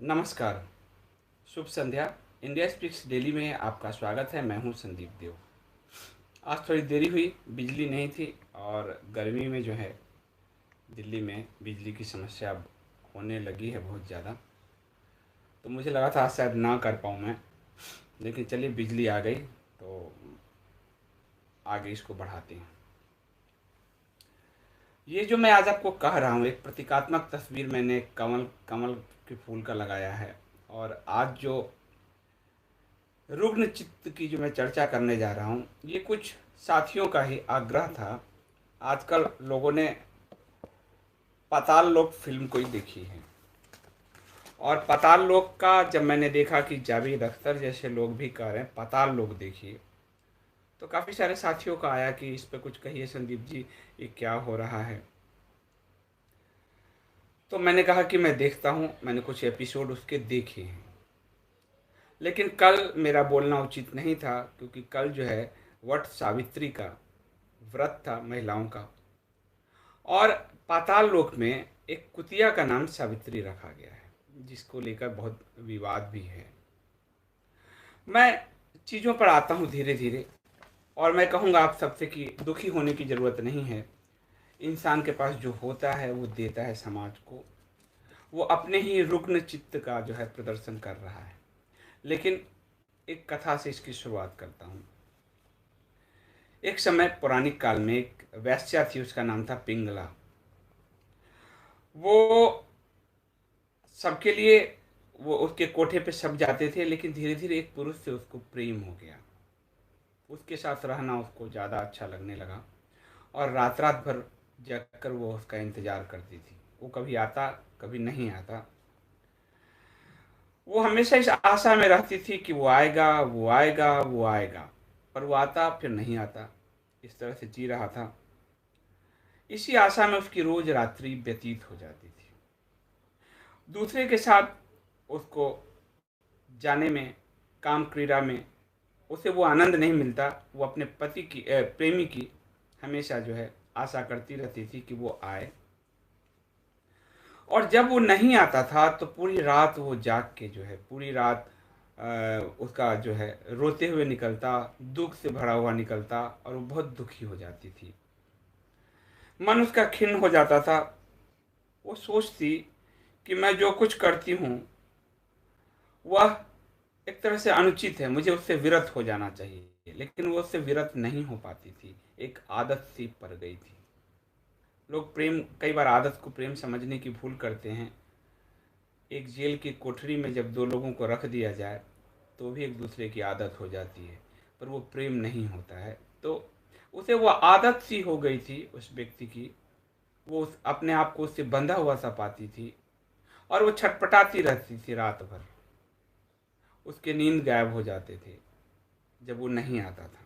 नमस्कार, शुभ संध्या। India speaks daily में आपका स्वागत है। मैं हूं संदीप देव। आज थोड़ी देरी हुई, बिजली नहीं थी और गर्मी में जो है दिल्ली में बिजली की समस्या अब होने लगी है बहुत ज़्यादा। तो मुझे लगा था आज शायद ना कर पाऊँ मैं, लेकिन चलिए बिजली आ गई तो आगे इसको बढ़ाते हैं। ये जो मैं आज आपको कह रहा हूँ, एक प्रतीकात्मक तस्वीर मैंने कमल कमल के फूल का लगाया है। और आज जो रुग्ण चित्त की जो मैं चर्चा करने जा रहा हूँ, ये कुछ साथियों का ही आग्रह था। आजकल लोगों ने पाताल लोक फिल्म कोई देखी है, और पाताल लोक का जब मैंने देखा कि जावेद अख्तर जैसे लोग भी कह रहे हैं पाताल लोक देखिए, तो काफ़ी सारे साथियों का आया कि इस पे कुछ कहिए संदीप जी, ये क्या हो रहा है। तो मैंने कहा कि मैं देखता हूँ, मैंने कुछ एपिसोड उसके देखे हैं। लेकिन कल मेरा बोलना उचित नहीं था, क्योंकि कल जो है वट सावित्री का व्रत था महिलाओं का। और पाताल लोक में एक कुतिया का नाम सावित्री रखा गया है, जिसको लेकर बहुत विवाद भी है। मैं चीज़ों पर आता हूँ धीरे धीरे, और मैं कहूँगा आप सबसे कि दुखी होने की ज़रूरत नहीं है। इंसान के पास जो होता है वो देता है समाज को। वो अपने ही रुग्ण चित्त का जो है प्रदर्शन कर रहा है। लेकिन एक कथा से इसकी शुरुआत करता हूँ। एक समय पौराणिक काल में एक वेश्या थी, उसका नाम था पिंगला। वो सबके लिए, वो उसके कोठे पे सब जाते थे, लेकिन धीरे धीरे एक पुरुष से उसको प्रेम हो गया। उसके साथ रहना उसको ज़्यादा अच्छा लगने लगा, और रात रात भर जगकर वो उसका इंतज़ार करती थी। वो कभी आता कभी नहीं आता। वो हमेशा इस आशा में रहती थी कि वो आएगा, वो आएगा, वो आएगा, पर वो आता फिर नहीं आता। इस तरह से जी रहा था। इसी आशा में उसकी रोज रात्रि व्यतीत हो जाती थी। दूसरे के साथ उसको जाने में, काम क्रीड़ा में उसे वो आनंद नहीं मिलता। वो अपने पति की प्रेमी की हमेशा जो है आशा करती रहती थी कि वो आए। और जब वो नहीं आता था तो पूरी रात वो जाग के जो है पूरी रात उसका जो है रोते हुए निकलता, दुख से भरा हुआ निकलता, और वो बहुत दुखी हो जाती थी। मन उसका खिन्न हो जाता था। वो सोचती कि मैं जो कुछ करती हूँ वह एक तरह से अनुचित है, मुझे उससे विरत हो जाना चाहिए। लेकिन वो उससे विरत नहीं हो पाती थी, एक आदत सी पड़ गई थी। लोग प्रेम, कई बार आदत को प्रेम समझने की भूल करते हैं। एक जेल की कोठरी में जब दो लोगों को रख दिया जाए तो भी एक दूसरे की आदत हो जाती है, पर वो प्रेम नहीं होता है। तो उसे वो आदत सी हो गई थी उस व्यक्ति की। वो अपने आप को उससे बंधा हुआ सा पाती थी, और वो छटपटाती रहती थी रात भर। उसके नींद गायब हो जाते थे जब वो नहीं आता था।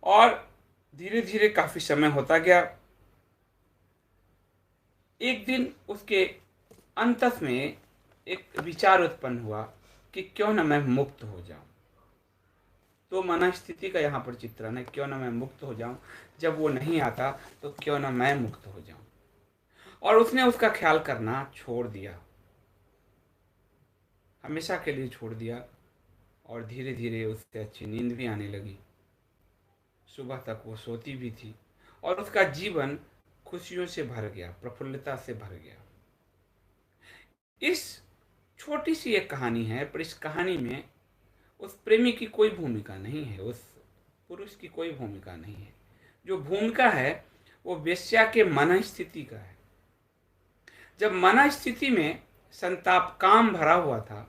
और धीरे धीरे काफ़ी समय होता गया। एक दिन उसके अंतस में एक विचार उत्पन्न हुआ कि क्यों न मैं मुक्त हो जाऊं। तो मन स्थिति का यहाँ पर चित्रण है, क्यों न मैं मुक्त हो जाऊं। जब वो नहीं आता तो क्यों न मैं मुक्त हो जाऊं। और उसने उसका ख्याल करना छोड़ दिया, हमेशा के लिए छोड़ दिया। और धीरे धीरे उससे अच्छी नींद भी आने लगी। सुबह तक वो सोती भी थी, और उसका जीवन खुशियों से भर गया, प्रफुल्लता से भर गया। इस छोटी सी एक कहानी है, पर इस कहानी में उस प्रेमी की कोई भूमिका नहीं है, उस पुरुष की कोई भूमिका नहीं है। जो भूमिका है वो वेश्या के मन स्थिति का है। जब मन स्थिति में संताप, काम भरा हुआ था,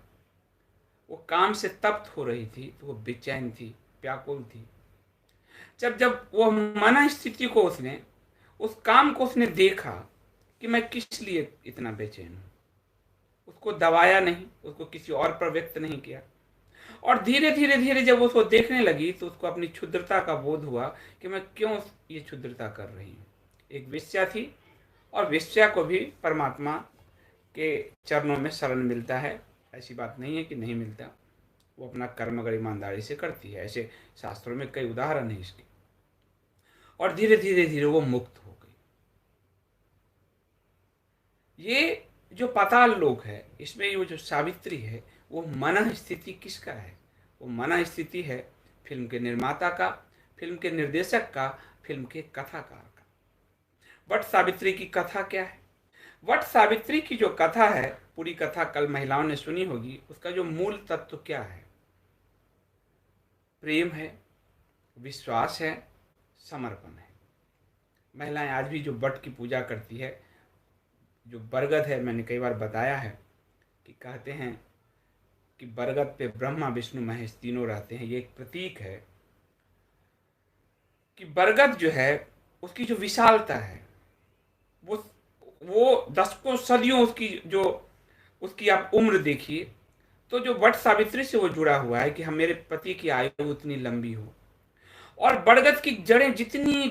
वो काम से तप्त हो रही थी, तो वो बेचैन थी, व्याकुल थी। जब जब वो मन स्थिति को उसने, उस काम को उसने देखा कि मैं किस लिए इतना बेचैन हूँ, उसको दबाया नहीं, उसको किसी और पर व्यक्त नहीं किया। और धीरे धीरे धीरे जब उसको देखने लगी तो उसको अपनी क्षुद्रता का बोध हुआ कि मैं क्यों ये क्षुद्रता कर रही हूँ। एक वेश्या थी, और वेश्या को भी परमात्मा के चरणों में शरण मिलता है। ऐसी बात नहीं है कि नहीं मिलता। वो अपना कर्म अगर ईमानदारी से करती है, ऐसे शास्त्रों में कई उदाहरण हैं इसके। और धीरे धीरे धीरे वो मुक्त हो गई। ये जो पाताल लोक है, इसमें वो जो सावित्री है, वो मन स्थिति किसका है? वो मन स्थिति है फिल्म के निर्माता का, फिल्म के निर्देशक का, फिल्म के कथाकार का। वट सावित्री की कथा क्या है? वट सावित्री की जो कथा है, पूरी कथा कल महिलाओं ने सुनी होगी, उसका जो मूल तत्व क्या है? प्रेम है, विश्वास है, समर्पण है। महिलाएं आज भी जो वट की पूजा करती है, जो बरगद है, मैंने कई बार बताया है कि कहते हैं कि बरगद पे ब्रह्मा विष्णु महेश तीनों रहते हैं। ये एक प्रतीक है कि बरगद जो है, उसकी जो विशालता है, वो दशकों सदियों उसकी आप उम्र देखिए, तो जो वट सावित्री से वो जुड़ा हुआ है कि हम मेरे पति की आयु उतनी लंबी हो। और बरगद की जड़ें जितनी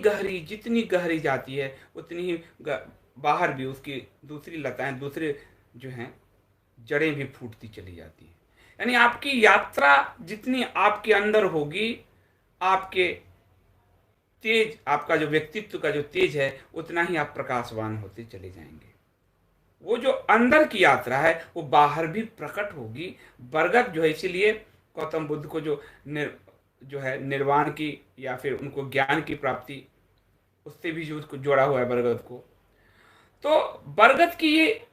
गहरी जाती है, उतनी ही बाहर भी उसकी दूसरी लताएं, दूसरे जो हैं जड़ें भी फूटती चली जाती हैं। यानी आपकी यात्रा जितनी आपके अंदर होगी, आपके तेज, आपका जो व्यक्तित्व का जो तेज है, उतना ही आप प्रकाशवान होते चले जाएंगे। वो जो अंदर की यात्रा है, वो बाहर भी प्रकट होगी। बरगद जो है, इसीलिए गौतम बुद्ध को जो है निर्वाण की या फिर उनको ज्ञान की प्राप्ति, उससे भी जो उसको जोड़ा हुआ है बरगद को। तो बरगद की ये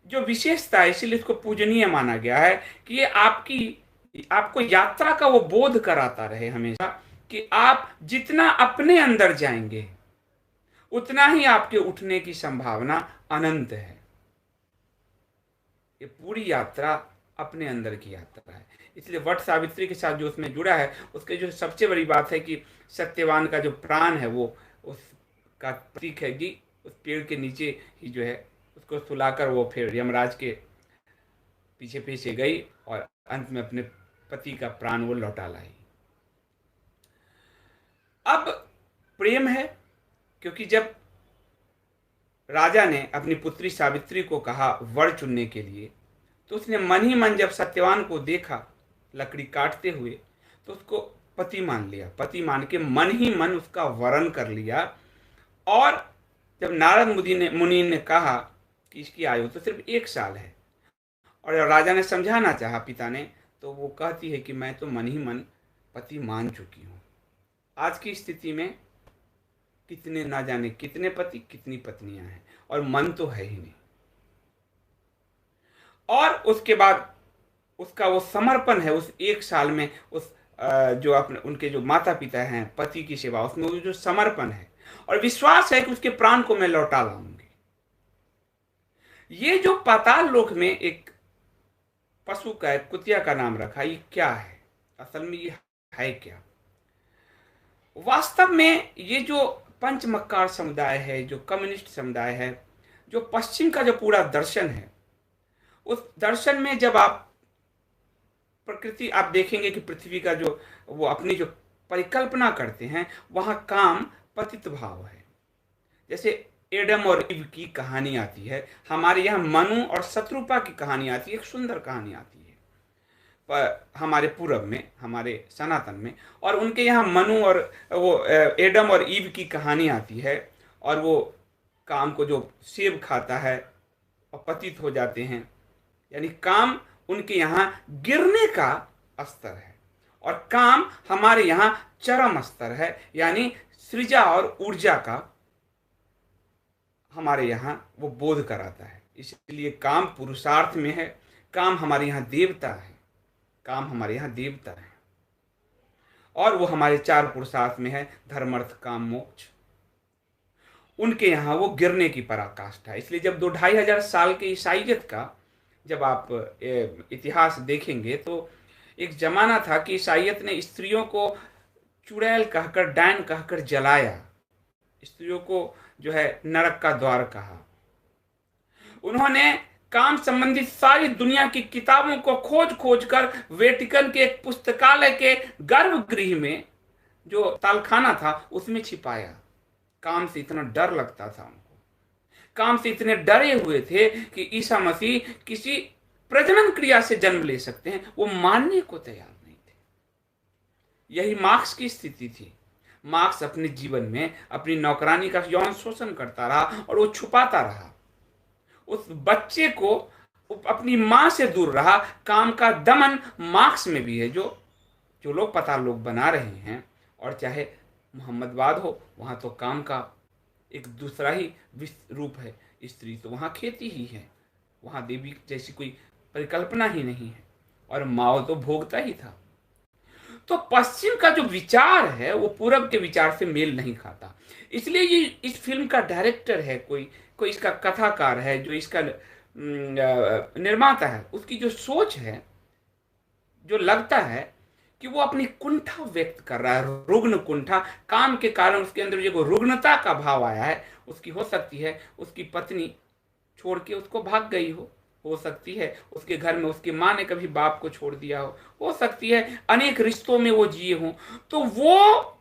जो विशेषता है, इसीलिए इसको पूजनीय माना गया है कि ये आपको यात्रा का वो बोध कराता रहे हमेशा कि आप जितना अपने अंदर जाएंगे, उतना ही आपके उठने की संभावना अनंत है। ये पूरी यात्रा अपने अंदर की यात्रा है। इसलिए वट सावित्री के साथ जो उसमें जुड़ा है, उसके जो सबसे बड़ी बात है कि सत्यवान का जो प्राण है, वो उसका प्रतीक है कि उस पेड़ के नीचे ही जो है उसको सुलाकर वो फिर यमराज के पीछे पीछे गई और अंत में अपने पति का प्राण वो लौटा लाई। अब प्रेम है, क्योंकि जब राजा ने अपनी पुत्री सावित्री को कहा वर चुनने के लिए, तो उसने मन ही मन जब सत्यवान को देखा लकड़ी काटते हुए, तो उसको पति मान लिया। पति मान के मन ही मन उसका वरण कर लिया। और जब नारद मुनि ने कहा कि इसकी आयु तो सिर्फ 1 साल है, और जब राजा ने समझाना चाहा पिता ने, तो वो कहती है कि मैं तो मन ही मन पति मान चुकी हूँ। आज की स्थिति में कितने, ना जाने कितने पति कितनी पत्नियां हैं, और मन तो है ही नहीं। और उसके बाद उसका वो समर्पण है उस 1 साल में, उस जो अपने उनके जो माता पिता हैं, पति की सेवा, उसमें वो जो समर्पण है और विश्वास है कि उसके प्राण को मैं लौटा लाऊंगी। ये जो पाताल लोक में एक पशु का, एक कुतिया का नाम रखा, ये क्या है? असल में ये है क्या? वास्तव में ये जो पंचमक्कार समुदाय है, जो कम्युनिस्ट समुदाय है, जो पश्चिम का जो पूरा दर्शन है, उस दर्शन में जब आप प्रकृति आप देखेंगे कि पृथ्वी का जो वो अपनी जो परिकल्पना करते हैं, वहां काम पतित भाव है। जैसे एडम और इव की कहानी आती है, हमारे यहाँ मनु और शत्रुपा की कहानी आती है, एक सुंदर कहानी आती है हमारे पूरब में, हमारे सनातन में। और उनके यहाँ मनु और वो एडम और ईव की कहानी आती है, और वो काम को जो सेब खाता है और पतित हो जाते हैं, यानी काम उनके यहाँ गिरने का स्तर है, और काम हमारे यहाँ चरम स्तर है, यानी सृजा और ऊर्जा का हमारे यहाँ वो बोध कराता है। इसलिए काम पुरुषार्थ में है, काम हमारे यहाँ देवता है, काम हमारे यहाँ देवता है, और वो हमारे 4 पुरुषार्थ में है, धर्म अर्थ काम मोक्ष। उनके यहाँ वो गिरने की पराकाष्ठा है। इसलिए जब 2-2.5 साल के ईसाइयत का जब आप इतिहास देखेंगे, तो एक जमाना था कि ईसाइयत ने स्त्रियों को चुड़ैल कहकर, डायन कहकर जलाया, स्त्रियों को जो है नरक का द्वार कहा। उन्होंने काम संबंधित सारी दुनिया की किताबों को खोज खोज कर वेटिकन के एक पुस्तकालय के गर्भगृह में, जो तालखाना था, उसमें छिपाया। काम से इतना डर लगता था उनको, काम से इतने डरे हुए थे कि ईसा मसीह किसी प्रजनन क्रिया से जन्म ले सकते हैं, वो मानने को तैयार नहीं थे। यही मार्क्स की स्थिति थी। मार्क्स अपने जीवन में अपनी नौकरानी का यौन शोषण करता रहा और वो छुपाता रहा। उस बच्चे को अपनी मां से दूर रहा। काम का दमन मार्क्स में भी है। जो जो लोग पता लोग बना रहे हैं, और चाहे मोहम्मदवाद हो, वहां तो काम का एक दूसरा ही रूप है। स्त्री तो वहां खेती ही है, वहां देवी जैसी कोई परिकल्पना ही नहीं है, और माओ तो भोगता ही था। तो पश्चिम का जो विचार है वो पूरब के विचार से मेल नहीं खाता। इसलिए ये इस फिल्म का डायरेक्टर है, कोई कोई इसका कथाकार है, जो इसका निर्माता है, उसकी जो सोच है, जो लगता है कि वो अपनी कुंठा व्यक्त कर रहा है, रुग्ण कुंठा। काम के कारण उसके अंदर जो रुग्णता का भाव आया है, उसकी हो सकती है उसकी पत्नी छोड़ के उसको भाग गई हो सकती है उसके घर में उसकी माँ ने कभी बाप को छोड़ दिया हो सकती है अनेक रिश्तों में वो जिए हों। तो वो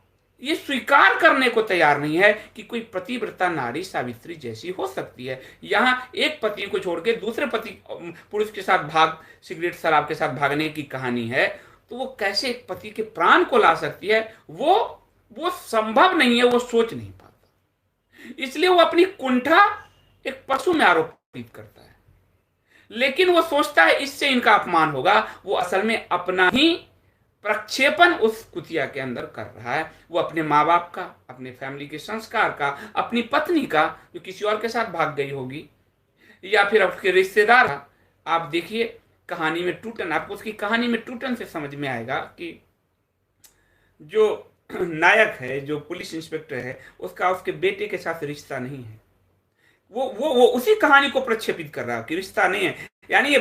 ये स्वीकार करने को तैयार नहीं है कि कोई पतिव्रता नारी सावित्री जैसी हो सकती है। यहाँ एक पति को छोड़ के दूसरे पति पुरुष के साथ सिगरेट शराब के साथ भागने की कहानी है। तो वो कैसे एक पति के प्राण को ला सकती है, वो संभव नहीं है, वो सोच नहीं पाता। इसलिए वो अपनी कुंठा एक पशु में आरोपित करता है, लेकिन वो सोचता है इससे इनका अपमान होगा। वो असल में अपना ही प्रक्षेपण उस कुतिया के अंदर कर रहा है। वो अपने माँ बाप का, अपने फैमिली के संस्कार का, अपनी पत्नी का जो किसी और के साथ भाग गई होगी, या फिर उसके रिश्तेदार का। आप देखिए कहानी में टूटन, आपको उसकी कहानी में टूटन से समझ में आएगा कि जो नायक है, जो पुलिस इंस्पेक्टर है, उसका उसके बेटे के साथ रिश्ता नहीं है। वो उसी कहानी को प्रक्षेपित कर रहा है कि रिश्ता नहीं है। यानी ये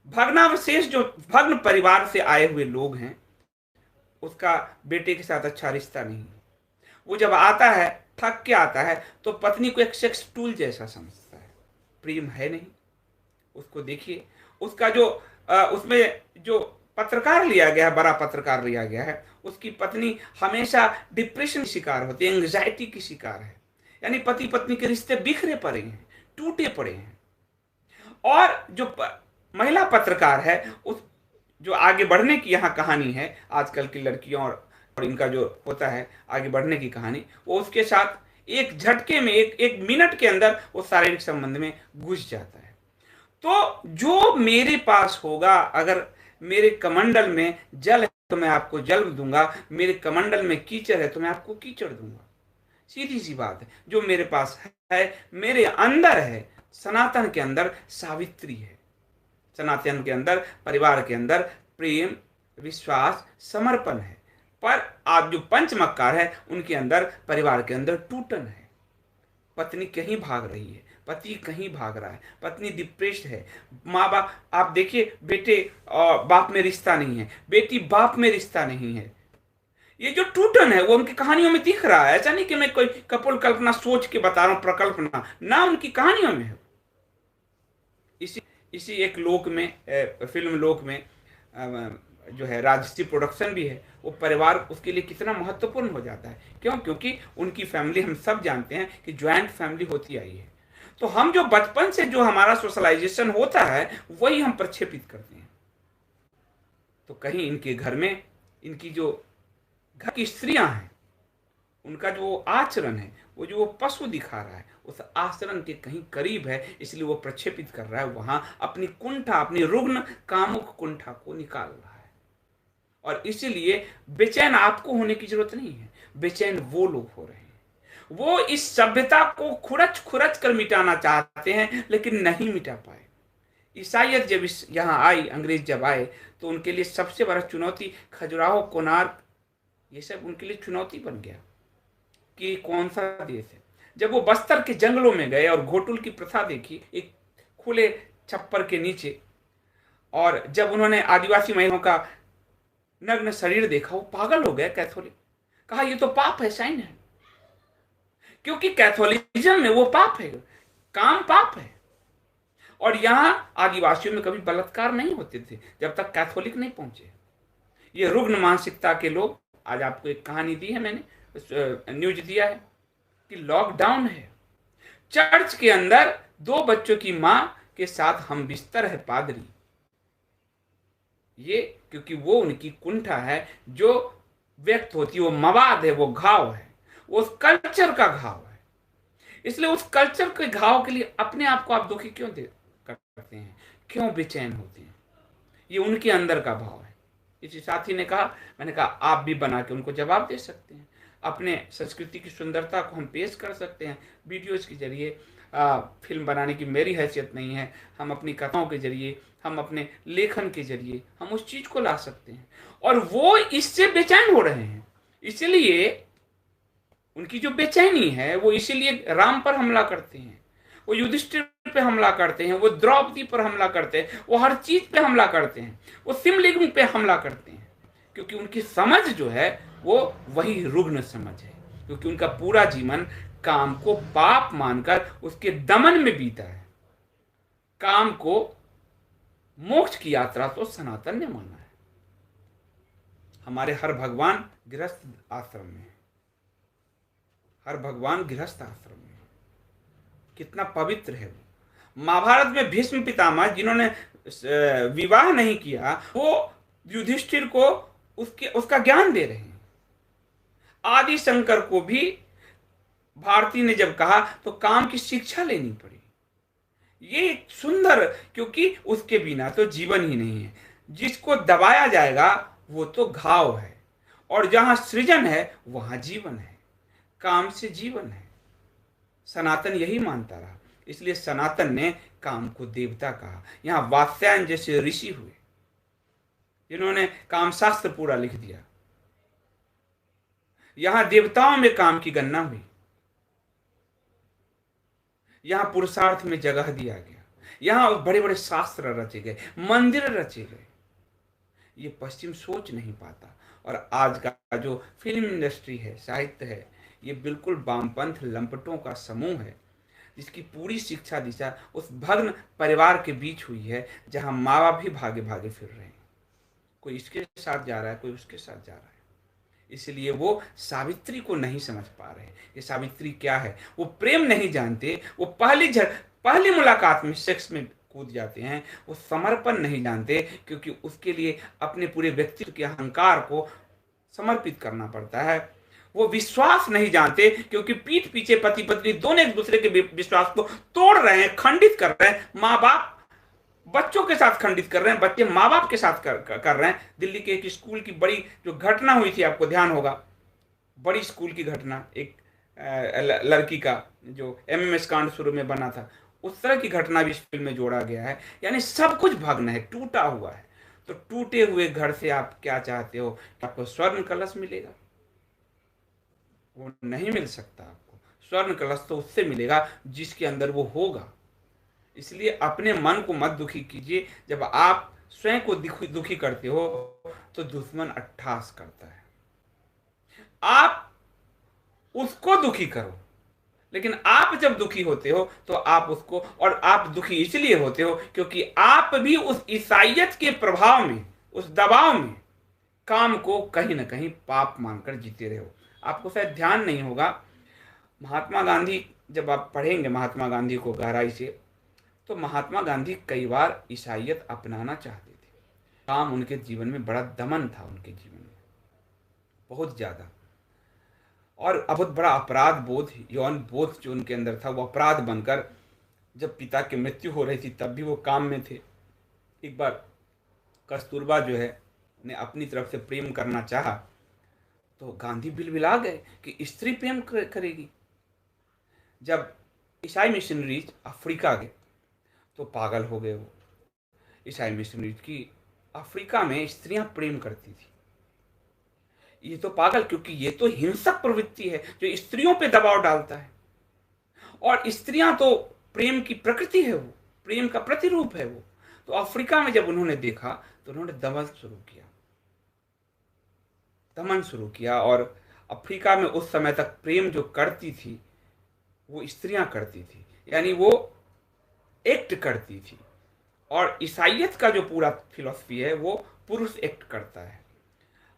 भग्नावशेष, जो भग्न परिवार से आए हुए लोग हैं, उसका बेटे के साथ अच्छा रिश्ता नहीं है। वो जब आता है, थक के आता है, तो पत्नी को एक सेक्स टूल जैसा समझता है। प्रेम है नहीं। उसको देखिए, उसका जो उसमें जो पत्रकार लिया गया है, बड़ा पत्रकार लिया गया है, उसकी पत्नी हमेशा डिप्रेशन की शिकार होती है, एंग्जाइटी की शिकार है। यानी पति पत्नी के रिश्ते बिखरे पड़े हैं, टूटे पड़े हैं। और जो महिला पत्रकार है, उस जो आगे बढ़ने की यहाँ कहानी है, आजकल की लड़कियों और इनका जो होता है आगे बढ़ने की कहानी, वो उसके साथ एक झटके में, एक मिनट के अंदर वो शारीरिक संबंध में घुस जाता है। तो जो मेरे पास होगा, अगर मेरे कमंडल में जल है तो मैं आपको जल दूंगा, मेरे कमंडल में कीचड़ है तो मैं आपको कीचड़ दूंगा। सीधी सी बात है। जो मेरे पास है, मेरे अंदर है। सनातन के अंदर सावित्री है, सनातन के अंदर, परिवार के अंदर प्रेम, विश्वास, समर्पण है। पर आप जो पंचमक्कार है, उनके अंदर, परिवार के अंदर टूटन है। पत्नी कहीं भाग रही है, पति कहीं भाग रहा है, पत्नी डिप्रेस्ड है। माँ बाप, आप देखिए, बेटे और बाप में रिश्ता नहीं है, बेटी बाप में रिश्ता नहीं है। ये जो टूटन है वो उनकी कहानियों में दिख रहा है। ऐसा नहीं कि मैं कोई कपोल कल्पना सोच के बता रहा हूं, प्रकल्पना ना, उनकी कहानियों में है। इसी एक लोक में, फिल्म लोक में जो है राजश्री प्रोडक्शन भी है, वो परिवार उसके लिए कितना महत्वपूर्ण हो जाता है। क्यों? क्योंकि उनकी फैमिली, हम सब जानते हैं कि ज्वाइंट फैमिली होती आई है। तो हम जो बचपन से जो हमारा सोशलाइजेशन होता है, वही हम प्रक्षेपित करते हैं। तो कहीं इनके घर में, इनकी जो घर की स्त्रियां हैं, उनका जो आचरण है, वो जो वो पशु दिखा रहा है, उस आचरण के कहीं करीब है। इसलिए वो प्रक्षेपित कर रहा है वहां अपनी कुंठा, अपनी रुग्ण कामुक कुंठा को निकाल रहा है। और इसीलिए बेचैन आपको होने की जरूरत नहीं है, बेचैन वो लोग हो रहे हैं। वो इस सभ्यता को खुरच खुरच कर मिटाना चाहते हैं, लेकिन नहीं मिटा पाए। ईसाइयत जब यहाँ आई, अंग्रेज जब आए, तो उनके लिए सबसे बड़ा चुनौती खजुराहो, कोणार्क, ये सब उनके लिए चुनौती बन गया कि कौन सा देश है। जब वो बस्तर के जंगलों में गए और घोटुल की प्रथा देखी, एक खुले छप्पर के नीचे, और जब उन्होंने आदिवासी महिलाओं का नग्न शरीर देखा, वो पागल हो गए। कैथोलिक कहा ये तो पाप है, साइन है। क्योंकि कैथोलिज्म में वो पाप है, काम पाप है। और यहां आदिवासियों में कभी बलात्कार नहीं होते थे जब तक कैथोलिक नहीं पहुंचे। ये रुग्ण मानसिकता के लोग, आज आपको एक कहानी दी है मैंने, न्यूज दिया है कि लॉकडाउन है, चर्च के अंदर 2 बच्चों की मां के साथ हम बिस्तर है पादरी। ये क्योंकि वो उनकी कुंठा है जो व्यक्त होती है, वो मवाद है, वो घाव है, वो कल्चर का घाव है। इसलिए उस कल्चर के घाव के लिए अपने आप को आप दुखी क्यों दे करते हैं, क्यों बेचैन होते हैं? ये उनके अंदर का भाव है। किसी साथी ने कहा, मैंने कहा आप भी बना के उनको जवाब दे सकते हैं। अपने संस्कृति की सुंदरता को हम पेश कर सकते हैं वीडियोज के जरिए। फिल्म बनाने की मेरी हैसियत नहीं है, हम अपनी कथाओं के जरिए, हम अपने लेखन के जरिए हम उस चीज को ला सकते हैं। और वो इससे बेचैन हो रहे हैं, इसलिए उनकी जो बेचैनी है वो इसीलिए राम पर हमला करते हैं, वो युधिष्ठिर पे हमला करते हैं, वो द्रौपदी पर हमला करते हैं, वो हर चीज पे हमला करते हैं, वो सिमलिंग पे हमला करते हैं, क्योंकि उनकी समझ जो है वो वही रुग्ण समझ है, क्योंकि उनका पूरा जीवन काम को पाप मानकर उसके दमन में बीता है। काम को मोक्ष की यात्रा तो सनातन ने माना है। हमारे हर भगवान गृहस्थ आश्रम में है, हर भगवान गृहस्थ आश्रम में है। कितना पवित्र है वो। महाभारत में भीष्म पितामह जिन्होंने विवाह नहीं किया, वो युधिष्ठिर को उसका ज्ञान दे रहे हैं। आदि शंकर को भी भारती ने जब कहा तो काम की शिक्षा लेनी पड़ी। ये सुंदर, क्योंकि उसके बिना तो जीवन ही नहीं है। जिसको दबाया जाएगा वो तो घाव है, और जहां सृजन है वहां जीवन है, काम से जीवन है। सनातन यही मानता रहा, इसलिए सनातन ने काम को देवता कहा। यहां वात्स्यायन जैसे ऋषि हुए जिन्होंने काम शास्त्र पूरा लिख दिया। यहां देवताओं में काम की गणना हुई, यहां पुरुषार्थ में जगह दिया गया, यहां बड़े बड़े शास्त्र रचे गए, मंदिर रचे गए। ये पश्चिम सोच नहीं पाता। और आज का जो फिल्म इंडस्ट्री है, साहित्य है, ये बिल्कुल वामपंथ लंपटों का समूह है, जिसकी पूरी शिक्षा दिशा उस भग्न परिवार के बीच हुई है, जहां माँ बाप भी भागे भागे फिर रहे हैं। कोई इसके साथ जा रहा है, कोई उसके साथ जा रहा है। इसलिए वो सावित्री को नहीं समझ पा रहे। ये सावित्री क्या है, वो प्रेम नहीं जानते। वो पहली मुलाकात में सेक्स में कूद जाते हैं। वो समर्पण नहीं जानते, क्योंकि उसके लिए अपने पूरे व्यक्तित्व के अहंकार को समर्पित करना पड़ता है। वो विश्वास नहीं जानते, क्योंकि पीठ पीछे पति पत्नी दोनों एक दूसरे के विश्वास को तोड़ रहे हैं, खंडित कर रहे हैं। माँ बाप बच्चों के साथ खंडित कर रहे हैं, बच्चे माँ बाप के साथ कर रहे हैं। दिल्ली के एक स्कूल की बड़ी जो घटना हुई थी, आपको ध्यान होगा, बड़ी स्कूल की घटना, एक लड़की का जो एमएमएस कांड शुरू में बना था, उस तरह की घटना भी इस फिल्म में जोड़ा गया है। यानी सब कुछ भग्न है, टूटा हुआ है। तो टूटे हुए घर से आप क्या चाहते हो? आपको स्वर्ण कलश मिलेगा? वो नहीं मिल सकता आपको। स्वर्ण कलश तो उससे मिलेगा जिसके अंदर वो होगा। इसलिए अपने मन को मत दुखी कीजिए। जब आप स्वयं को दुखी करते हो तो दुश्मन अट्ठास करता है। आप उसको दुखी करो, लेकिन आप जब दुखी होते हो तो आप उसको, और आप दुखी इसलिए होते हो क्योंकि आप भी उस ईसाइयत के प्रभाव में, उस दबाव में काम को कहीं ना कहीं पाप मानकर जीते रहे हो। आपको शायद ध्यान नहीं होगा, महात्मा गांधी, जब आप पढ़ेंगे महात्मा गांधी को गहराई से, तो महात्मा गांधी कई बार ईसाइयत अपनाना चाहते थे। काम उनके जीवन में बड़ा दमन था, उनके जीवन में बहुत ज़्यादा, और बहुत बड़ा अपराध बोध, यौन बोध जो उनके अंदर था, वो अपराध बनकर जब पिता की मृत्यु हो रही थी तब भी वो काम में थे। एक बार कस्तूरबा जो है ने अपनी तरफ से प्रेम करना चाहा, तो गांधी बिलबिला गए कि स्त्री प्रेम करेगी। जब ईसाई मिशनरीज अफ्रीका गए तो पागल हो गए वो। ईसाई मिशनरीज की अफ्रीका में स्त्रियां प्रेम करती थी। ये तो पागल, क्योंकि ये तो हिंसक प्रवृत्ति है जो स्त्रियों पे दबाव डालता है, और स्त्रियां तो प्रेम की प्रकृति है, वो प्रेम का प्रतिरूप है वो। तो अफ्रीका में जब उन्होंने देखा तो उन्होंने दमन शुरू किया। और अफ्रीका में उस समय तक प्रेम जो करती थी वो स्त्रियां करती थी, यानी वो एक्ट करती थी। और ईसाइयत का जो पूरा फिलॉसफी है वो पुरुष एक्ट करता है।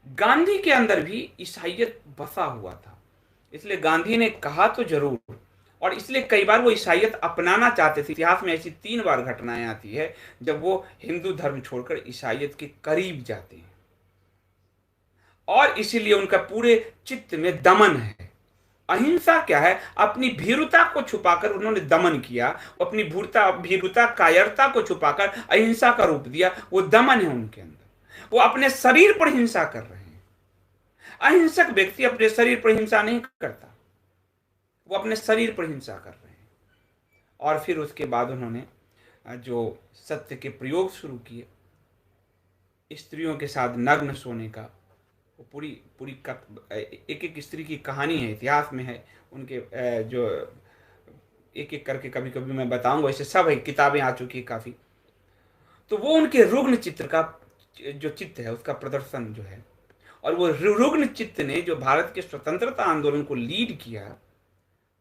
गांधी के अंदर भी ईसाइयत बसा हुआ था, इसलिए गांधी ने कहा तो जरूर, और इसलिए कई बार वो ईसाइयत अपनाना चाहते थे। इतिहास में ऐसी 3 बार घटनाएं आती है जब वो हिंदू धर्म छोड़कर ईसाइयत के करीब जाते हैं, और इसीलिए उनका पूरे चित्त में दमन है, अहिंसा क्या है? अपनी भीरुता को छुपाकर उन्होंने दमन किया, अपनी भीरुता कायरता को छुपाकर अहिंसा का रूप दिया। वो दमन है उनके अंदर, वो अपने शरीर पर हिंसा कर रहे हैं। अहिंसक व्यक्ति अपने शरीर पर हिंसा नहीं करता, वो अपने शरीर पर हिंसा कर रहे हैं। और फिर उसके बाद उन्होंने जो सत्य के प्रयोग शुरू किए, स्त्रियों के साथ नग्न सोने का, वो पूरी पूरी एक एक स्त्री की कहानी है, इतिहास में है उनके, जो एक एक करके कभी कभी मैं बताऊंगा, ऐसे सब है, किताबें आ चुकी है काफ़ी। तो वो उनके रुग्ण चित्र का जो चित्र है उसका प्रदर्शन जो है, और वो रुग्ण चित्त ने जो भारत के स्वतंत्रता आंदोलन को लीड किया,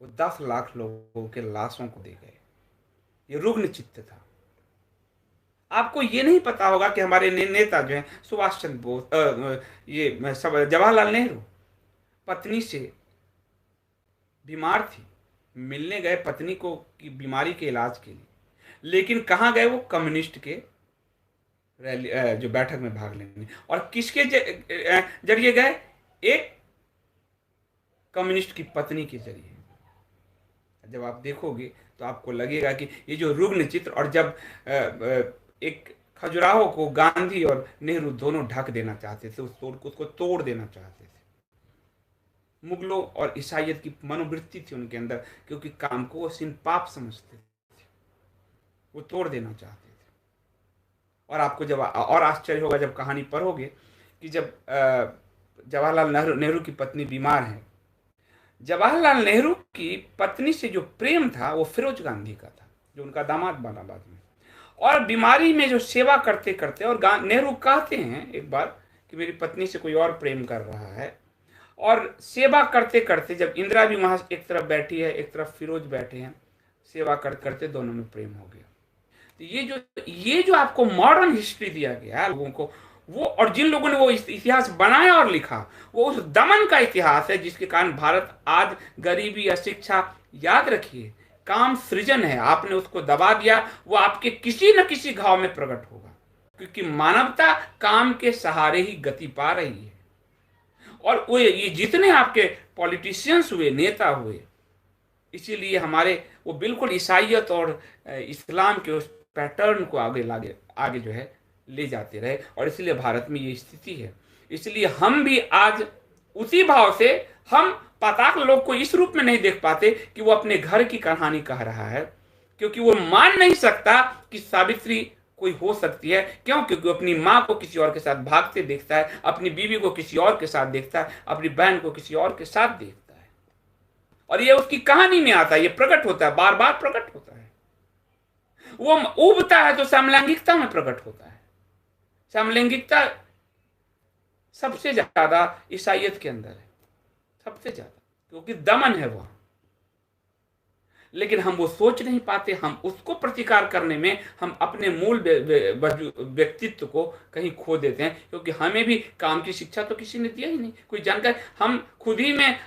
वो 10 लाख लोगों के लाशों को दे गए। ये रुग्ण चित्त था। आपको ये नहीं पता होगा कि हमारे नेता जो हैं सुभाष चंद्र बोस, ये सब जवाहरलाल नेहरू पत्नी से बीमार थी, मिलने गए पत्नी को की बीमारी के इलाज के लिए, लेकिन कहाँ गए? वो कम्युनिस्ट के रैली जो बैठक में भाग लेने। और किसके जरिए गए? एक कम्युनिस्ट की पत्नी के जरिए। जब आप देखोगे तो आपको लगेगा कि ये जो रुग्ण चित्र, और जब एक खजुराहो को गांधी और नेहरू दोनों ढक देना चाहते थे, उसको तोड़ देना चाहते थे। मुगलों और ईसाइयत की मनोवृत्ति थी उनके अंदर, क्योंकि काम को वो सिन पाप समझते थे, वो तोड़ देना चाहते थे। और आपको जब और आश्चर्य होगा जब कहानी पढ़ोगे कि जब जवाहरलाल नेहरू की पत्नी बीमार है, जवाहरलाल नेहरू की पत्नी से जो प्रेम था वो फिरोज गांधी का था, जो उनका दामाद बना बाद में। और बीमारी में जो सेवा करते करते, और नेहरू कहते हैं एक बार कि मेरी पत्नी से कोई और प्रेम कर रहा है, और सेवा करते करते जब इंदिरा भी वहां एक तरफ बैठी है, एक तरफ फिरोज बैठे हैं, सेवा करते करते दोनों में प्रेम हो गया। तो ये जो आपको मॉडर्न हिस्ट्री दिया गया है लोगों को, वो, और जिन लोगों ने वो इतिहास बनाया और लिखा, वो उस दमन का इतिहास है जिसके कारण भारत आज गरीबी, अशिक्षा, याद रखिए काम सृजन है, आपने उसको दबा दिया, वो आपके किसी न किसी घाव में प्रकट होगा, क्योंकि मानवता काम के सहारे ही गति पा रही है। और वो ये जितने आपके पॉलिटिशियंस हुए, नेता हुए, इसीलिए हमारे वो बिल्कुल ईसाइयत और इस्लाम के उस पैटर्न को आगे जो है ले जाते रहे, और इसलिए भारत में ये स्थिति है। इसलिए हम भी आज उसी भाव से, हम पाताक लोग को इस रूप में नहीं देख पाते कि वो अपने घर की कहानी कह रहा है, क्योंकि वो मान नहीं सकता कि सावित्री कोई हो सकती है। क्यों? क्योंकि वो अपनी माँ को किसी और के साथ भागते देखता है, अपनी बीवी को किसी और के साथ देखता है, अपनी बहन को किसी और के साथ देखता है, और ये उसकी कहानी में आता है, ये प्रकट होता है, बार बार प्रकट होता है। वो उबता है तो समलैंगिकता में प्रकट होता है। समलैंगिकता सबसे ज्यादा ईसाइयत के अंदर है, सबसे ज्यादा, क्योंकि दमन है वहां। लेकिन हम वो सोच नहीं पाते, हम उसको प्रतिकार करने में हम अपने मूल व्यक्तित्व को कहीं खो देते हैं, क्योंकि हमें भी काम की शिक्षा तो किसी ने दिया ही नहीं, कोई जानकारी, हम खुद ही में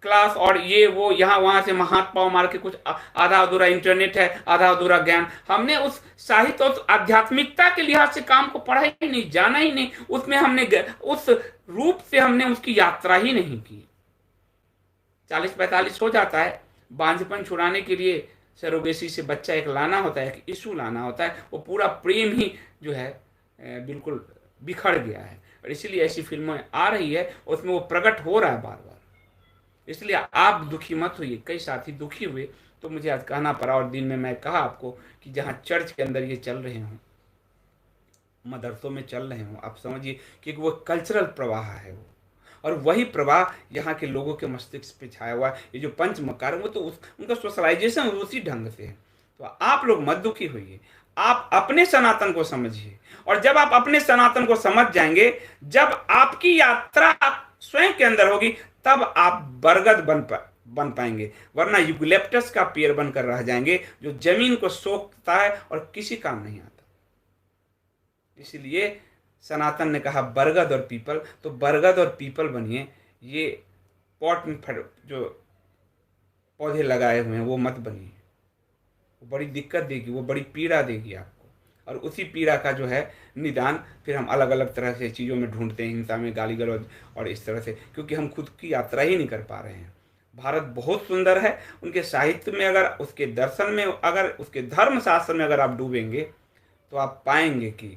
क्लास और ये वो यहाँ वहां से हाथ पाँव मार के, कुछ आधा अधूरा इंटरनेट है, आधा अधूरा ज्ञान, हमने उस साहित्य और आध्यात्मिकता के लिहाज से काम को पढ़ा ही नहीं, जाना ही नहीं, उसमें हमने उस रूप से हमने उसकी यात्रा ही नहीं की। 40-45 हो जाता है, बांझपन छुड़ाने के लिए सरोगेसी से बच्चा एक लाना होता है, एक इशू लाना होता है, वो पूरा प्रेम ही जो है बिल्कुल बिखर गया है। और इसीलिए ऐसी फिल्में आ रही है, उसमें वो प्रकट हो रहा है बार बार। इसलिए आप दुखी मत होइए, कई साथी दुखी हुए तो मुझे आज कहना पड़ा, और दिन में मैं कहा आपको कि जहाँ चर्च के अंदर ये चल रहे हों, मदरसों में चल रहे हों, आप समझिए कि वो कल्चरल प्रवाह है वो, और वही प्रवाह यहाँ के लोगों के मस्तिष्क पे छाया हुआ है। ये जो पंच मकार है वो तो उनका सोशलाइजेशन उसी ढंग से है। तो आप लोग मत दुखी होइए, आप अपने सनातन को समझिए, और जब आप अपने सनातन को समझ जाएंगे, जब आपकी यात्रा स्वयं के अंदर होगी, तब आप बरगद बन पाएंगे, वरना यूकलिप्टस का पेड़ बनकर रह जाएंगे, जो जमीन को सोखता है और किसी काम नहीं आता। इसलिए सनातन ने कहा बरगद और पीपल, तो बरगद और पीपल बनिए। ये पॉट में जो पौधे लगाए हुए हैं वो मत बनिए, वो बड़ी दिक्कत देगी, वो बड़ी पीड़ा देगी आपको। और उसी पीड़ा का जो है निदान फिर हम अलग अलग तरह से चीज़ों में ढूंढते हैं, हिंसा में, गाली गलौज और इस तरह से, क्योंकि हम खुद की यात्रा ही नहीं कर पा रहे हैं। भारत बहुत सुंदर है, उनके साहित्य में अगर, उसके दर्शन में अगर, उसके धर्म शास्त्र में अगर आप डूबेंगे तो आप पाएंगे कि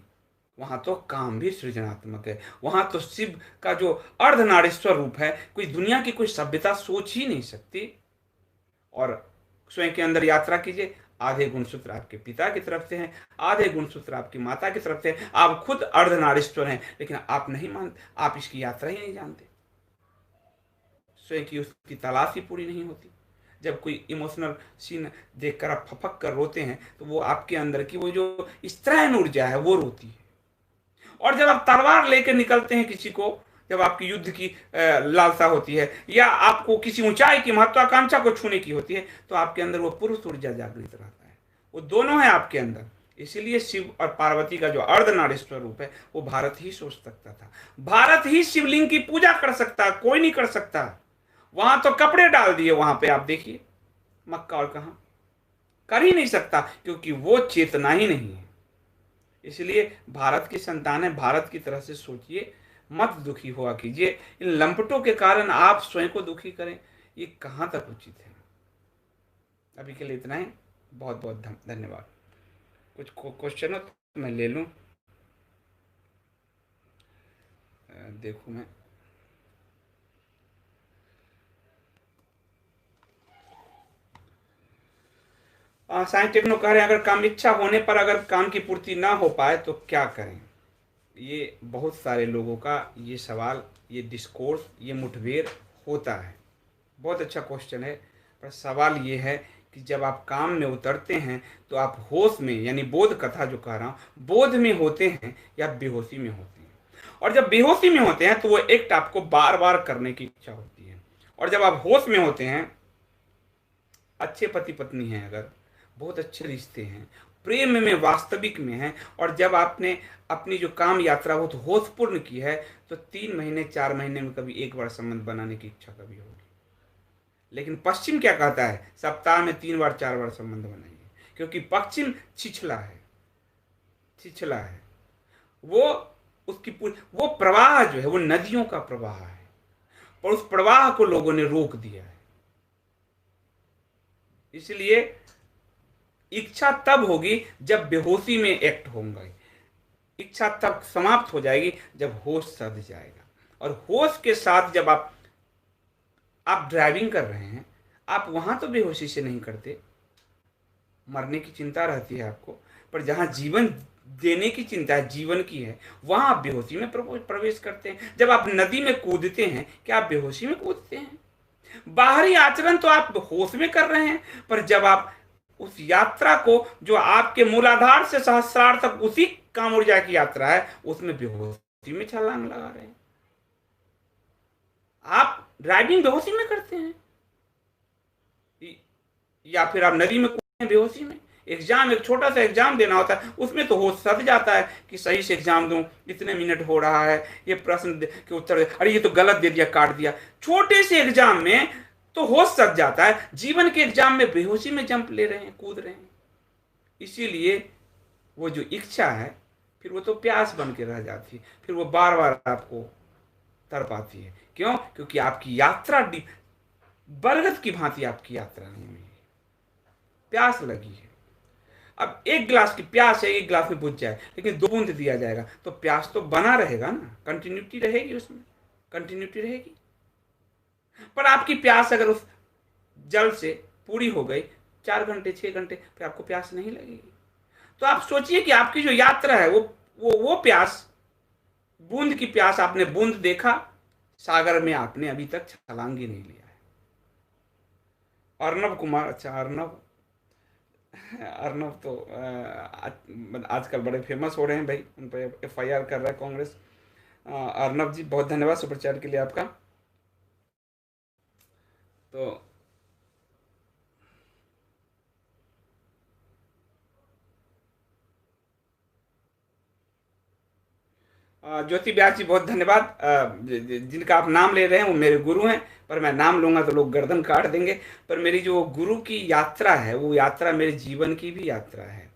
वहाँ तो काम भी सृजनात्मक है। वहाँ तो शिव का जो अर्धनारीश्वर रूप है, कोई दुनिया की कोई सभ्यता सोच ही नहीं सकती। और स्वयं के अंदर यात्रा कीजिए, आधे गुणसूत्र आपके पिता की तरफ से हैं, आधे गुणसूत्र आपकी माता की तरफ से हैं। आप खुद अर्धनारीश्वर हैं, लेकिन आप नहीं मानते, आप इसकी यात्रा ही नहीं जानते। स्वयं की उसकी तलाश ही पूरी नहीं होती। जब कोई इमोशनल सीन देखकर आप फपक कर रोते हैं तो वो आपके अंदर की वो जो स्त्रैण ऊर्जा है वो रोती है। और जब आप तलवार लेकर निकलते हैं किसी को, जब आपकी युद्ध की लालसा होती है या आपको किसी ऊंचाई की महत्वाकांक्षा को छूने की होती है, तो आपके अंदर वो पुरुष ऊर्जा जागृत रहता है। वो दोनों है आपके अंदर। इसीलिए शिव और पार्वती का जो अर्धनारीश्वर रूप है वो भारत ही सोच सकता था। भारत ही शिवलिंग की पूजा कर सकता, कोई नहीं कर सकता। वहां तो कपड़े डाल दिए, वहां पे आप देखिए मक्का, और कहां कर ही नहीं सकता, क्योंकि वो चेतना ही नहीं है। इसलिए भारत की संतान है, भारत की तरह से सोचिए, मत दुखी हुआ कीजिए। इन लंपटों के कारण आप स्वयं को दुखी करें, ये कहां तक उचित है। अभी के लिए इतना ही, बहुत बहुत धन्यवाद। कुछ क्वेश्चन हो तो मैं ले लूं, देखूं मैं। साइंस टेक्नो कह रहे हैं, अगर काम इच्छा होने पर अगर काम की पूर्ति ना हो पाए तो क्या करें। ये बहुत सारे लोगों का ये सवाल, ये डिस्कोर्स, ये मुठभेड़ होता है। बहुत अच्छा क्वेश्चन है, पर सवाल ये है कि जब आप काम में उतरते हैं तो आप होश में, यानी बोध कथा जो कह रहा हूँ, बोध में होते हैं या बेहोशी में होते हैं। और जब बेहोशी में होते हैं तो वो एक्ट आपको बार बार करने की इच्छा होती है। और जब आप होश में होते हैं, अच्छे पति पत्नी हैं, अगर बहुत अच्छे रिश्ते हैं, प्रेम में वास्तविक में है, और जब आपने अपनी जो काम यात्रा बहुत होशपूर्ण की है, तो 3 महीने 4 महीने में कभी एक बार संबंध बनाने की इच्छा कभी होगी। लेकिन पश्चिम क्या कहता है, सप्ताह में 3 बार 4 बार संबंध बनाइए, क्योंकि पश्चिम छिछला है, छिछला है। वो उसकी वो प्रवाह जो है वो नदियों का प्रवाह है, और उस प्रवाह को लोगों ने रोक दिया है। इसलिए इच्छा तब होगी जब बेहोशी में एक्ट होंगे, इच्छा तब समाप्त हो जाएगी जब होश सध जाएगा। और होश के साथ जब आप ड्राइविंग कर रहे हैं, आप वहां तो बेहोशी से नहीं करते, मरने की चिंता रहती है आपको, पर जहां जीवन देने की चिंता है, जीवन की है, वहां आप बेहोशी में प्रवेश करते हैं। जब आप नदी में कूदते हैं, क्या आप बेहोशी में कूदते हैं? बाहरी आचरण तो आप होश में कर रहे हैं, पर जब आप उस यात्रा को, जो आपके मूलाधार से सहस्रार तक उसी काम ऊर्जा की यात्रा है, उसमें बेहोशी में छलांग लगा रहे हैं। आप ड्राइविंग बेहोशी में करते हैं, या फिर आप नदी में कूदते हैं बेहोशी में। एग्जाम, एक छोटा सा एग्जाम देना होता है, उसमें तो होश सध जाता है कि सही से एग्जाम दूं, इतने मिनट हो रहा है, ये प्रश्न के उत्तर, अरे ये तो गलत दे दिया, काट दिया। छोटे से एग्जाम में तो होश सध जाता है, जीवन के एग्जाम में बेहोशी में जंप ले रहे हैं, कूद रहे हैं। इसीलिए वो जो इच्छा है, फिर वो तो प्यास बन के रह जाती है, फिर वो बार बार आपको तड़पाती है। क्यों? क्योंकि आपकी यात्रा बरगद की भांति आपकी यात्रा नहीं हुई, प्यास लगी है। अब एक गिलास की प्यास है, एक गिलास में बुझ जाए, लेकिन 2 बूंद दिया जाएगा तो प्यास तो बना रहेगा ना, कंटिन्यूटी रहेगी, उसमें कंटिन्यूटी रहेगी। पर आपकी प्यास अगर उस जल से पूरी हो गई 4 घंटे 6 घंटे, फिर आपको प्यास नहीं लगेगी। तो आप सोचिए कि आपकी जो यात्रा है वो प्यास, बूंद की प्यास, आपने बूंद देखा, सागर में आपने अभी तक छलांग ही नहीं लिया है। अर्नब कुमार, अच्छा अर्नब तो आजकल बड़े फेमस हो रहे हैं भाई, उन पर FIR कर रहा है कांग्रेस। अर्नब जी बहुत धन्यवाद सुपर चैट के लिए आपका। तो ज्योति व्यास जी बहुत धन्यवाद। जिनका आप नाम ले रहे हैं वो मेरे गुरु हैं, पर मैं नाम लूंगा तो लोग गर्दन काट देंगे। पर मेरी जो गुरु की यात्रा है, वो यात्रा मेरे जीवन की भी यात्रा है।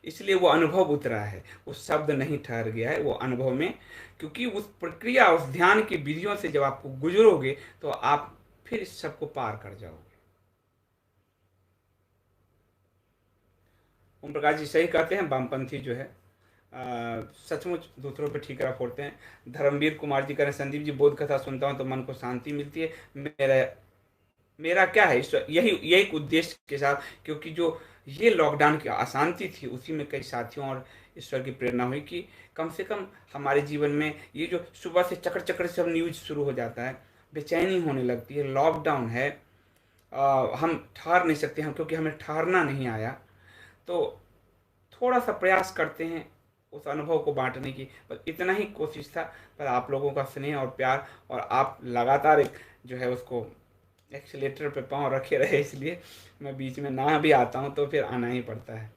इसलिए वो अनुभव उतरा है, वो शब्द नहीं ठहर गया है, वो अनुभव में, क्योंकि उस प्रक्रिया, उस ध्यान की विधियों से जब आप गुजरोगे तो आप फिर इस सबको पार कर जाओगे। ओम प्रकाश जी सही कहते हैं, वामपंथी जो है सचमुच दूसरों पे ठीकरा फोड़ते हैं। धर्मवीर कुमार जी कह रहे हैं, संदीप जी बोध कथा सुनता हूँ तो मन को शांति मिलती है। मेरा मेरा क्या है, ईश्वर यही यही उद्देश्य के साथ, क्योंकि जो ये लॉकडाउन की अशांति थी उसी में कई साथियों और ईश्वर की प्रेरणा हुई कि कम से कम हमारे जीवन में ये जो सुबह से चक्र चक्र से सब न्यूज शुरू हो जाता है, बेचैनी होने लगती है, लॉकडाउन है, हम ठहर नहीं सकते हम, क्योंकि हमें ठहरना नहीं आया, तो थोड़ा सा प्रयास करते हैं उस अनुभव को बांटने की, बस इतना ही कोशिश था। पर आप लोगों का स्नेह और प्यार, और आप लगातार एक जो है उसको एक्सीलेटर पे पाँव रखे रहे, इसलिए मैं बीच में ना भी आता हूँ तो फिर आना ही पड़ता है।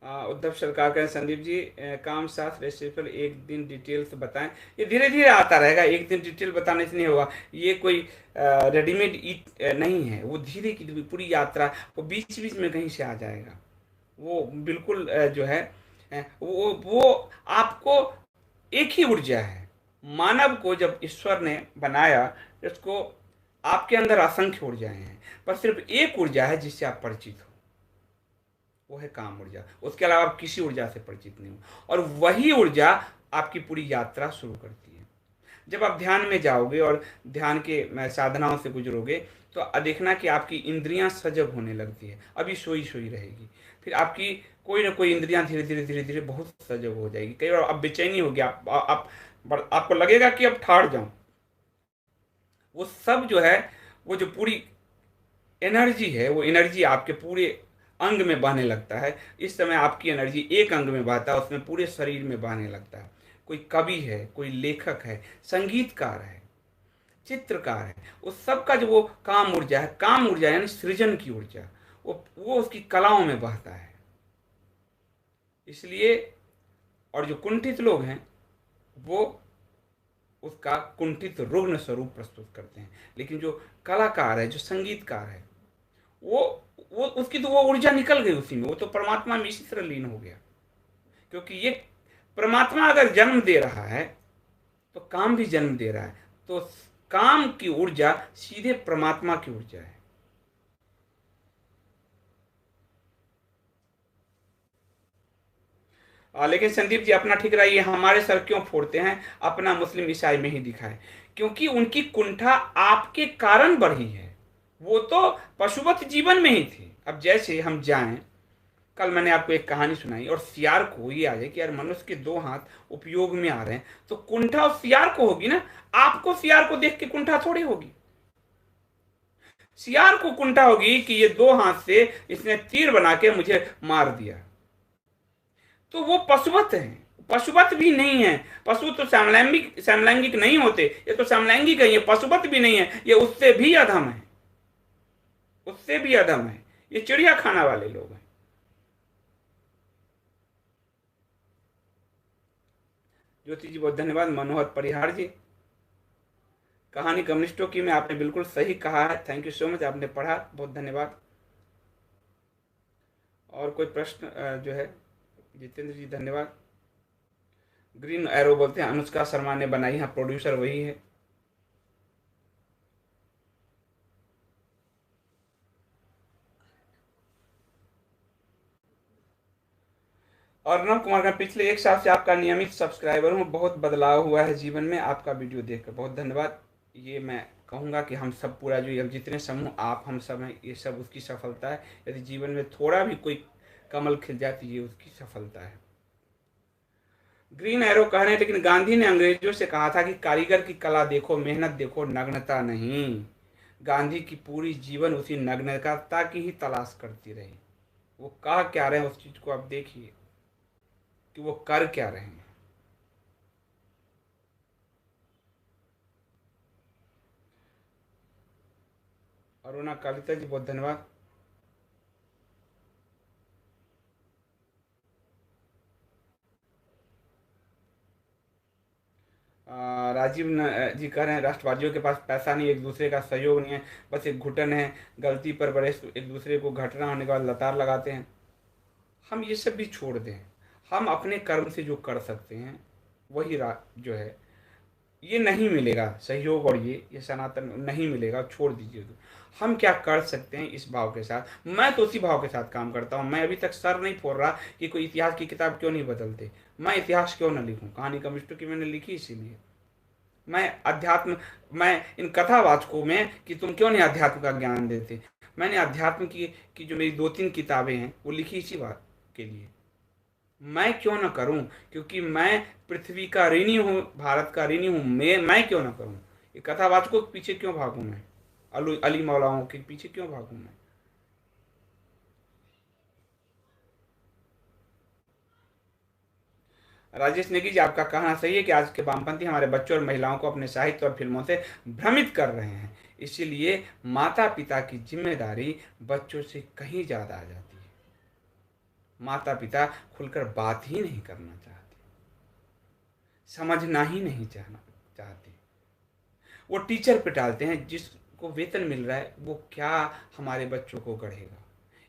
अ, उद्धव सरकार का संदीप जी काम शास्त्र रेसिपी पर एक दिन डिटेल से बताएं। ये धीरे धीरे आता रहेगा, एक दिन डिटेल बताने से नहीं होगा। ये कोई रेडीमेड ईट नहीं है, वो धीरे की पूरी यात्रा, वो बीच बीच में कहीं से आ जाएगा। वो बिल्कुल जो है वो आपको एक ही ऊर्जा है। मानव को जब ईश्वर ने बनाया, इसको आपके अंदर असंख्य ऊर्जाएं हैं, पर सिर्फ एक ऊर्जा है जिससे आप परिचित हो, वो है काम ऊर्जा। उसके अलावा आप किसी ऊर्जा से परिचित नहीं हो, और वही ऊर्जा आपकी पूरी यात्रा शुरू करती है। जब आप ध्यान में जाओगे और ध्यान के साधनाओं से गुजरोगे, तो देखना कि आपकी इंद्रियां सजग होने लगती है। अभी सोई सोई रहेगी, फिर आपकी कोई ना कोई इंद्रियां धीरे धीरे धीरे धीरे बहुत सजग हो जाएगी। कई बार आप बेचैनी होगी, आपको लगेगा कि अब ठाड़ जाऊं। वो सब जो है, वो जो पूरी एनर्जी है, वो एनर्जी आपके पूरे अंग में बहने लगता है। इस समय आपकी एनर्जी एक अंग में बहता है, उसमें पूरे शरीर में बहने लगता है। कोई कवि है, कोई लेखक है, संगीतकार है, चित्रकार है, उस सब का जो वो काम ऊर्जा है, काम ऊर्जा यानी सृजन की ऊर्जा, वो उसकी कलाओं में बहता है। इसलिए, और जो कुंठित लोग हैं, वो उसका कुंठित रुग्ण स्वरूप प्रस्तुत करते हैं। लेकिन जो कलाकार है, जो संगीतकार है, वो वो उसकी तो वो ऊर्जा निकल गई उसी में, वो तो परमात्मा में इसी तरह लीन हो गया। क्योंकि ये परमात्मा अगर जन्म दे रहा है तो काम भी जन्म दे रहा है, तो काम की ऊर्जा सीधे परमात्मा की ऊर्जा है। लेकिन संदीप जी अपना ठीक रहिए, हमारे सर क्यों फोड़ते हैं, अपना मुस्लिम ईसाई में ही दिखाए। क्योंकि उनकी कुंठा आपके कारण बढ़ी है, वो तो पशुवत जीवन में ही थी। अब जैसे हम जाएं, कल मैंने आपको एक कहानी सुनाई, और सियार को ये आ जाए कि यार मनुष्य के दो हाथ उपयोग में आ रहे हैं, तो कुंठा उस सियार को होगी ना, आपको सियार को देख के कुंठा थोड़ी होगी। सियार को कुंठा होगी कि ये दो हाथ से इसने तीर बना के मुझे मार दिया। तो वो पशुवत है, पशुवत भी नहीं है। पशु तो समलैंगिक समलैंगिक नहीं होते, ये तो समलैंगिक है, ये पशुवत भी नहीं है, ये उससे भी अधम है, उससे भी अधम है। ये चिड़िया खाना वाले लोग हैं। ज्योति जी बहुत धन्यवाद। मनोहर परिहार जी, कहानी कम्युनिस्टों की में आपने बिल्कुल सही कहा है, थैंक यू सो मच, आपने पढ़ा, बहुत धन्यवाद। और कोई प्रश्न जो है, जितेंद्र जी धन्यवाद। ग्रीन एरो बोलते हैं, अनुष्का शर्मा ने बनाई है, प्रोड्यूसर वही है। और अर्णव कुमार का पिछले एक साल से आपका नियमित सब्सक्राइबर हूँ, बहुत बदलाव हुआ है जीवन में आपका वीडियो देखकर, बहुत धन्यवाद। ये मैं कहूँगा कि हम सब पूरा जो अब जितने समूह आप हम सब हैं, ये सब उसकी सफलता है। यदि जीवन में थोड़ा भी कोई कमल खिल जाए तो ये उसकी सफलता है। ग्रीन एरो कह रहे हैं, लेकिन गांधी ने अंग्रेजों से कहा था कि कारीगर की कला देखो, मेहनत देखो, नग्नता नहीं। गांधी की पूरी जीवन उसी नग्नता की ही तलाश करती रही। वो कह क्या रहे हैं उस चीज को आप देखिए कि वो कर क्या रहे हैं। अरुणा कविता जी बहुत धन्यवाद। राजीव जी कह रहे हैं राष्ट्रवादियों के पास पैसा नहीं, एक दूसरे का सहयोग नहीं है, बस एक घुटन है, गलती पर बड़े एक दूसरे को घटना होने के बाद लताड़ लगाते हैं। हम ये सब भी छोड़ दें, हम अपने कर्म से जो कर सकते हैं वही जो है, ये नहीं मिलेगा सहयोग, और ये सनातन नहीं मिलेगा, छोड़ दीजिए। तो हम क्या कर सकते हैं इस भाव के साथ, मैं तो उसी भाव के साथ काम करता हूँ। मैं अभी तक सर नहीं फोड़ रहा कि कोई इतिहास की किताब क्यों नहीं बदलते, मैं इतिहास क्यों ना लिखूं, कहानी कम्युनिस्टों की मैंने लिखी इसीलिए। मैं अध्यात्म, मैं इन कथावाचकों में कि तुम क्यों नहीं अध्यात्म का ज्ञान देते, मैंने अध्यात्म की जो मेरी 2-3 किताबें हैं वो लिखी इसी बात के लिए। मैं क्यों ना करूं, क्योंकि मैं पृथ्वी का ऋणी हूं, भारत का ऋणी हूं, मैं क्यों ना करूं। ये कथावाचकों के पीछे क्यों भागूं मैं, अली मौलाओं के पीछे क्यों भागूं मैं। राजेश नेगी जी, आपका कहना सही है कि आज के वामपंथी हमारे बच्चों और महिलाओं को अपने साहित्य और फिल्मों से भ्रमित कर रहे हैं, इसीलिए माता पिता की जिम्मेदारी बच्चों से कहीं ज़्यादा आ जाती है। माता पिता खुलकर बात ही नहीं करना चाहते, समझना ही नहीं चाहते। वो टीचर पे डालते हैं, जिसको वेतन मिल रहा है वो क्या हमारे बच्चों को गढ़ेगा।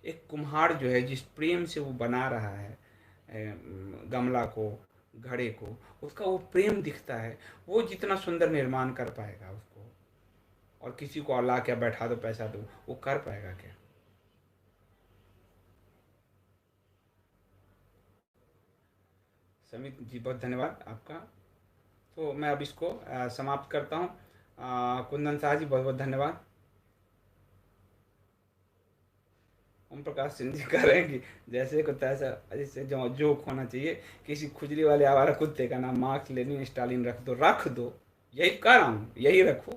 एक कुम्हार जो है, जिस प्रेम से वो बना रहा है गमला को, घड़े को, उसका वो प्रेम दिखता है, वो जितना सुंदर निर्माण कर पाएगा उसको, और किसी को ला क्या बैठा दो पैसा दो, वो कर पाएगा क्या। समित जी बहुत धन्यवाद आपका। तो मैं अब इसको समाप्त करता हूँ। कुंदन शाह जी बहुत बहुत धन्यवाद। ओम प्रकाश सिंह जी कह रहे हैं कि जैसे को तैसा, जैसे जो जोक होना चाहिए, किसी खुजली वाले आवारा कुत्ते का नाम मार्क्स लेनिन स्टालिन रख दो, रख दो, यही कह रहा हूँ, यही रखो।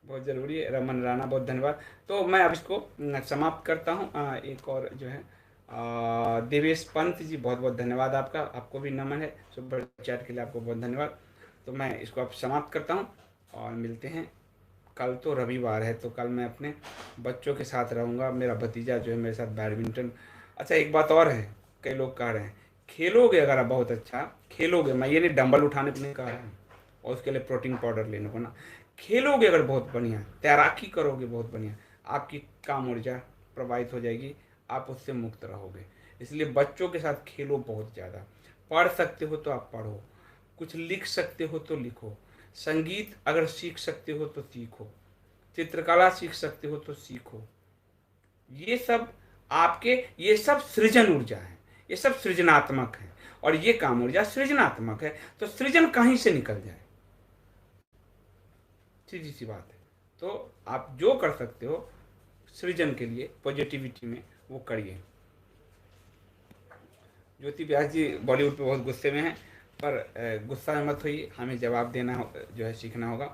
बहुत ज़रूरी है। रमन राणा बहुत धन्यवाद। तो मैं अब इसको समाप्त करता हूँ। एक और जो है देवेश पंत जी बहुत बहुत धन्यवाद आपका, आपको भी नमन है, सुपर चैट के लिए आपको बहुत धन्यवाद। तो मैं इसको अब समाप्त करता हूँ और मिलते हैं कल। तो रविवार है, तो कल मैं अपने बच्चों के साथ रहूँगा। मेरा भतीजा जो है मेरे साथ बैडमिंटन। अच्छा एक बात और है, कई लोग कह रहे हैं खेलोगे अगर आप बहुत अच्छा खेलोगे, मैं ये नहीं डंबल उठाने को नहीं कह रहा हूँ और उसके लिए प्रोटीन पाउडर लेने को ना, खेलोगे अगर बहुत बढ़िया, तैराकी करोगे बहुत बढ़िया, आपकी काम ऊर्जा प्रवाहित हो जाएगी, आप उससे मुक्त रहोगे। इसलिए बच्चों के साथ खेलो बहुत ज़्यादा। पढ़ सकते हो तो आप पढ़ो, कुछ लिख सकते हो तो लिखो, संगीत अगर सीख सकते हो तो सीखो, चित्रकला सीख सकते हो तो सीखो। ये सब आपके, ये सब सृजन ऊर्जा है, ये सब सृजनात्मक है, और ये काम ऊर्जा सृजनात्मक है, तो सृजन कहीं से निकल जाए, सीधी सी बात है। तो आप जो कर सकते हो सृजन के लिए पॉजिटिविटी में, वो करिए। ज्योति व्यास जी बॉलीवुड पे बहुत गुस्से में हैं, पर गुस्सा में मत होइए, हमें जवाब देना जो है सीखना होगा।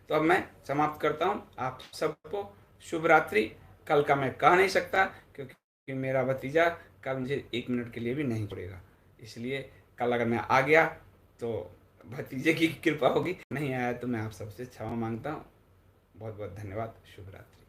तो अब मैं समाप्त करता हूँ। आप सबको शुभ रात्रि। कल का मैं कह नहीं सकता, क्योंकि मेरा भतीजा कल मुझे 1 मिनट के लिए भी नहीं छोड़ेगा, इसलिए कल अगर मैं आ गया तो भतीजे की कृपा होगी, नहीं आया तो मैं आप सबसे क्षमा मांगता हूँ। बहुत बहुत धन्यवाद। शुभ रात्रि।